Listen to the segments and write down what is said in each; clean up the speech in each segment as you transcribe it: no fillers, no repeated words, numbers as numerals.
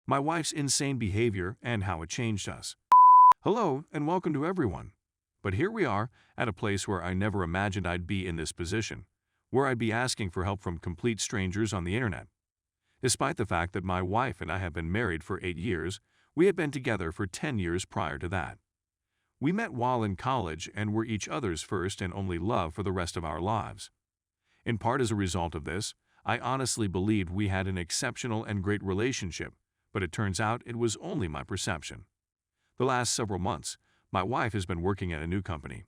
My wife's insane behavior and how it changed us. Hello and welcome to everyone. But here we are, at a place where I never imagined I'd be in this position, where I'd be asking for help from complete strangers on the internet. Despite the fact that my wife and I have been married for 8 years, we had been together for 10 years prior to that. We met while in college and were each other's first and only love for the rest of our lives. In part as a result of this, I honestly believed we had an exceptional and great relationship, but it turns out it was only my perception. The last several months, my wife has been working at a new company.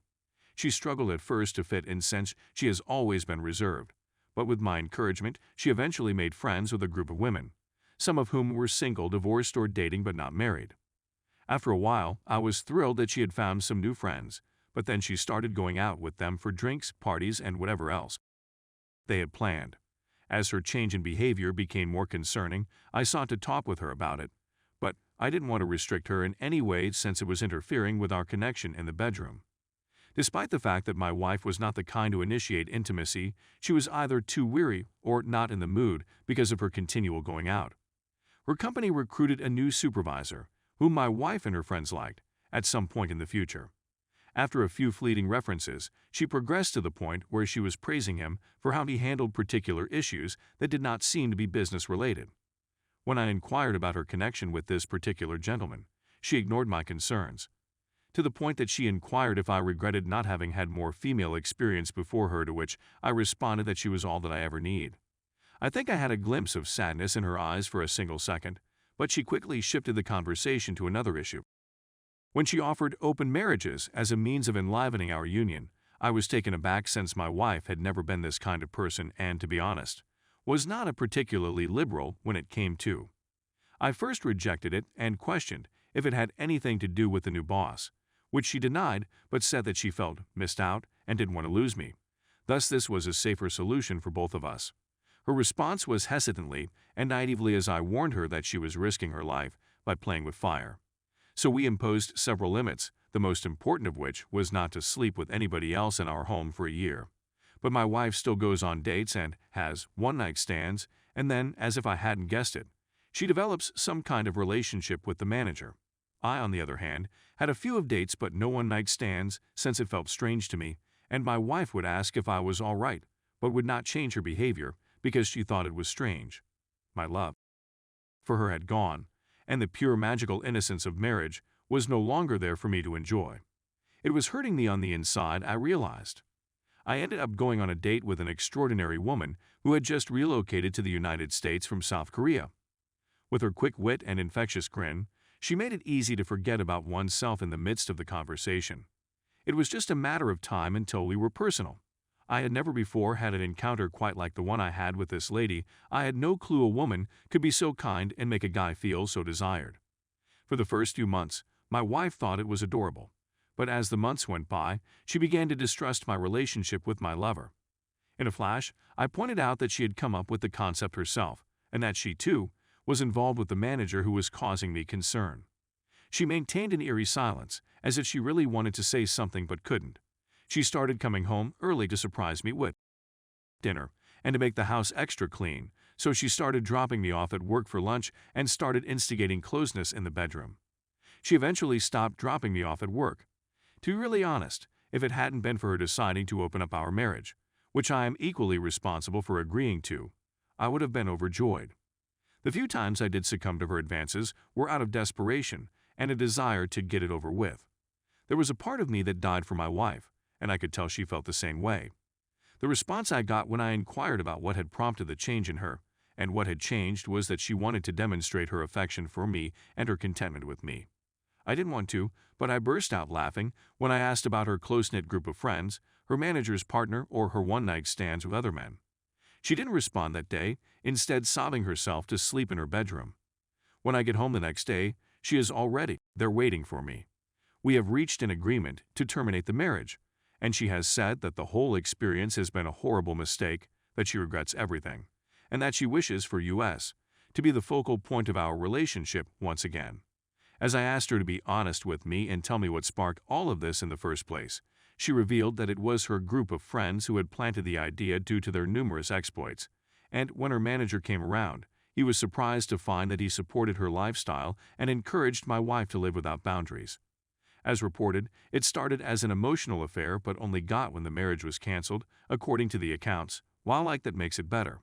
She struggled at first to fit in since she has always been reserved, but with my encouragement, she eventually made friends with a group of women, some of whom were single, divorced, or dating but not married. After a while, I was thrilled that she had found some new friends, but then she started going out with them for drinks, parties, and whatever else they had planned. As her change in behavior became more concerning, I sought to talk with her about it, but I didn't want to restrict her in any way since it was interfering with our connection in the bedroom. Despite the fact that my wife was not the kind to initiate intimacy, she was either too weary or not in the mood because of her continual going out. Her company recruited a new supervisor, whom my wife and her friends liked, at some point in the future. After a few fleeting references, she progressed to the point where she was praising him for how he handled particular issues that did not seem to be business-related. When I inquired about her connection with this particular gentleman, she ignored my concerns, to the point that she inquired if I regretted not having had more female experience before her, to which I responded that she was all that I ever need. I think I had a glimpse of sadness in her eyes for a single second, but she quickly shifted the conversation to another issue. When she offered open marriages as a means of enlivening our union, I was taken aback since my wife had never been this kind of person and, to be honest, was not a particularly liberal when it came to. I first rejected it and questioned if it had anything to do with the new boss, which she denied but said that she felt missed out and didn't want to lose me. Thus, this was a safer solution for both of us. Her response was hesitantly and naively as I warned her that she was risking her life by playing with fire. So we imposed several limits, the most important of which was not to sleep with anybody else in our home for a year. But my wife still goes on dates and has one-night stands, and then, as if I hadn't guessed it, she develops some kind of relationship with the manager. I, on the other hand, had a few of dates but no one-night stands since it felt strange to me, and my wife would ask if I was all right, but would not change her behavior because she thought it was strange. My love for her had gone, and the pure magical innocence of marriage was no longer there for me to enjoy. It was hurting me on the inside, I realized. I ended up going on a date with an extraordinary woman who had just relocated to the United States from South Korea. With her quick wit and infectious grin, she made it easy to forget about oneself in the midst of the conversation. It was just a matter of time until we were personal. I had never before had an encounter quite like the one I had with this lady. I had no clue a woman could be so kind and make a guy feel so desired. For the first few months, my wife thought it was adorable, but as the months went by, she began to distrust my relationship with my lover. In a flash, I pointed out that she had come up with the concept herself, and that she, too, was involved with the manager who was causing me concern. She maintained an eerie silence, as if she really wanted to say something but couldn't. She started coming home early to surprise me with dinner and to make the house extra clean, so she started dropping me off at work for lunch and started instigating closeness in the bedroom. She eventually stopped dropping me off at work. To be really honest, if it hadn't been for her deciding to open up our marriage, which I am equally responsible for agreeing to, I would have been overjoyed. The few times I did succumb to her advances were out of desperation and a desire to get it over with. There was a part of me that died for my wife, and I could tell she felt the same way. The response I got when I inquired about what had prompted the change in her, and what had changed, was that she wanted to demonstrate her affection for me and her contentment with me. I didn't want to, but I burst out laughing when I asked about her close-knit group of friends, her manager's partner, or her one-night stands with other men. She didn't respond that day, instead sobbing herself to sleep in her bedroom. When I get home the next day, she is already there waiting for me. We have reached an agreement to terminate the marriage, and she has said that the whole experience has been a horrible mistake, that she regrets everything, and that she wishes for us to be the focal point of our relationship once again. As I asked her to be honest with me and tell me what sparked all of this in the first place, she revealed that it was her group of friends who had planted the idea due to their numerous exploits, and when her manager came around, He was surprised to find that he supported her lifestyle and encouraged my wife to live without boundaries. As reported, it started as an emotional affair but only got when the marriage was canceled, according to the accounts. While like that makes it better.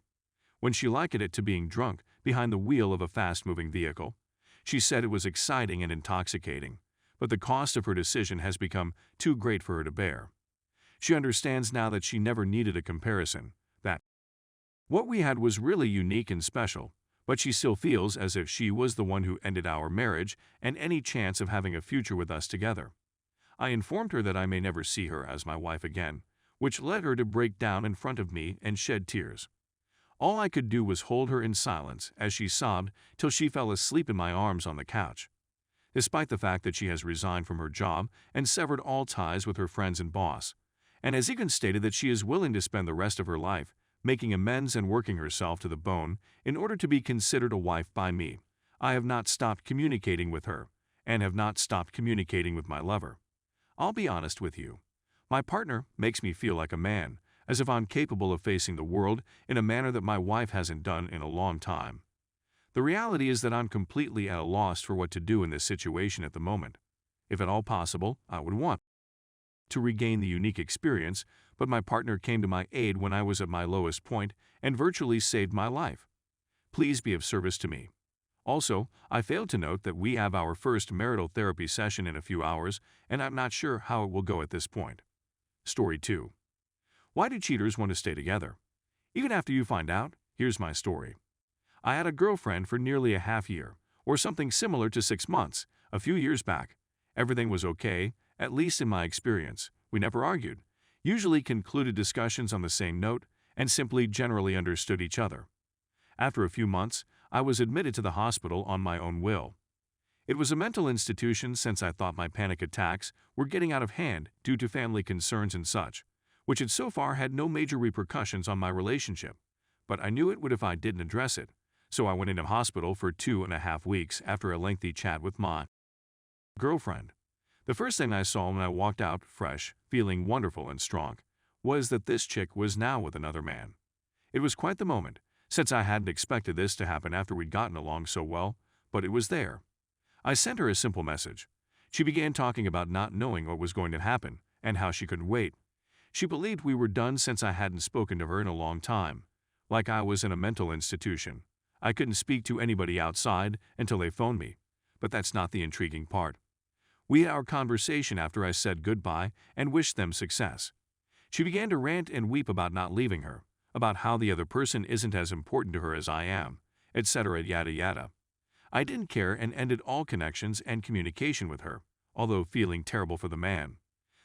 When she likened it to being drunk behind the wheel of a fast-moving vehicle, she said it was exciting and intoxicating, but the cost of her decision has become too great for her to bear. She understands now that she never needed a comparison, that what we had was really unique and special, but she still feels as if she was the one who ended our marriage and any chance of having a future with us together. I informed her that I may never see her as my wife again, which led her to break down in front of me and shed tears. All I could do was hold her in silence as she sobbed till she fell asleep in my arms on the couch. Despite the fact that she has resigned from her job and severed all ties with her friends and boss, and has even stated that she is willing to spend the rest of her life making amends and working herself to the bone in order to be considered a wife by me, I have not stopped communicating with her and have not stopped communicating with my lover. I'll be honest with you. My partner makes me feel like a man, as if I'm capable of facing the world in a manner that my wife hasn't done in a long time. The reality is that I'm completely at a loss for what to do in this situation at the moment. If at all possible, I would want to regain the unique experience, but my partner came to my aid when I was at my lowest point and virtually saved my life. Please be of service to me. Also, I failed to note that we have our first marital therapy session in a few hours, and I'm not sure how it will go at this point. Story 2. Why do cheaters want to stay together? Even after you find out, here's my story. I had a girlfriend for nearly a half year, or something similar to 6 months, a few years back. Everything was okay, at least in my experience. We never argued, usually concluded discussions on the same note, and simply generally understood each other. After a few months, I was admitted to the hospital on my own will. It was a mental institution since I thought my panic attacks were getting out of hand due to family concerns and such, which had so far had no major repercussions on my relationship, but I knew it would if I didn't address it, so I went into hospital for 2.5 weeks after a lengthy chat with my girlfriend. The first thing I saw when I walked out fresh, feeling wonderful and strong, was that this chick was now with another man. It was quite the moment, since I hadn't expected this to happen after we'd gotten along so well, but it was there. I sent her a simple message. She began talking about not knowing what was going to happen and how she couldn't wait. She believed we were done since I hadn't spoken to her in a long time, like I was in a mental institution. I couldn't speak to anybody outside until they phoned me, but that's not the intriguing part. We had our conversation after I said goodbye and wished them success. She began to rant and weep about not leaving her, about how the other person isn't as important to her as I am, etc. yada yada. I didn't care and ended all connections and communication with her, although feeling terrible for the man.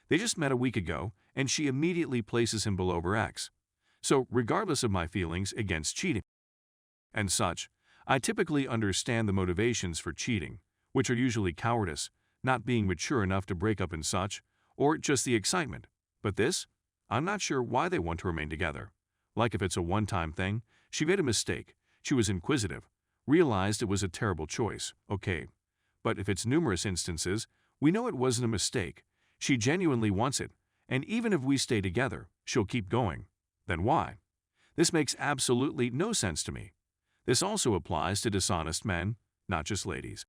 They just met a week ago, and she immediately places him below her ex. So, regardless of my feelings against cheating and such, I typically understand the motivations for cheating, which are usually cowardice, not being mature enough to break up and such, or just the excitement. But this? I'm not sure why they want to remain together. Like if it's a one-time thing, she made a mistake, she was inquisitive, realized it was a terrible choice, okay. But if it's numerous instances, we know it wasn't a mistake, she genuinely wants it, and even if we stay together, she'll keep going. Then why? This makes absolutely no sense to me. This also applies to dishonest men, not just ladies.